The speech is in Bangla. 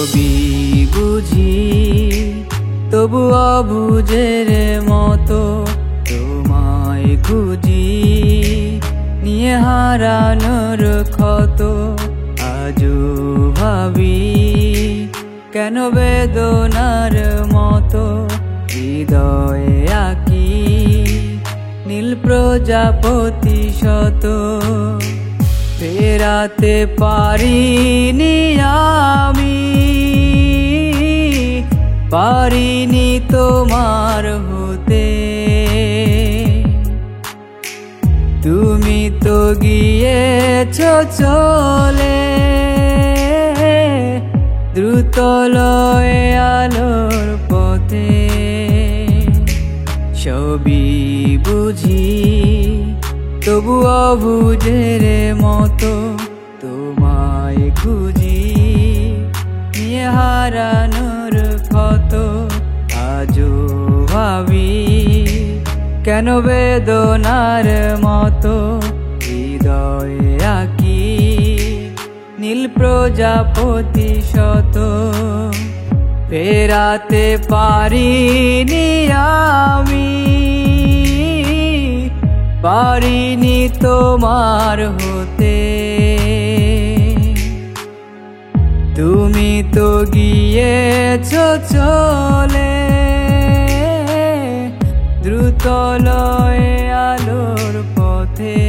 সবই বুঝি তবু অবুঝের মতো তোমায় খুঁজি, নিয়ে হারানোর ক্ষত আজও ভাবি। কেন বেদনার মতো হৃদয়ে আঁকি নীল প্রজাপতি শত। ফেরাতে পারিনি আমি, পারিনি তোমার হতে। তুমি তো গিয়েছো চলে দ্রুত লয়ে আলোর পথে। সবই বুঝি তবু অবুঝের মতো তোমায় খুঁজি, নিয়ে হারানোর ক্ষত আজও ভাবি। কেন বেদনার মতো হৃদয়ে আঁকি নীল প্রজাপতি শত। ফেরাতে পারিনি আমি, পারিনি তোমার হতে। তুমি তো গিয়েছো চলে দ্রুত লয়ে আলোর পথে।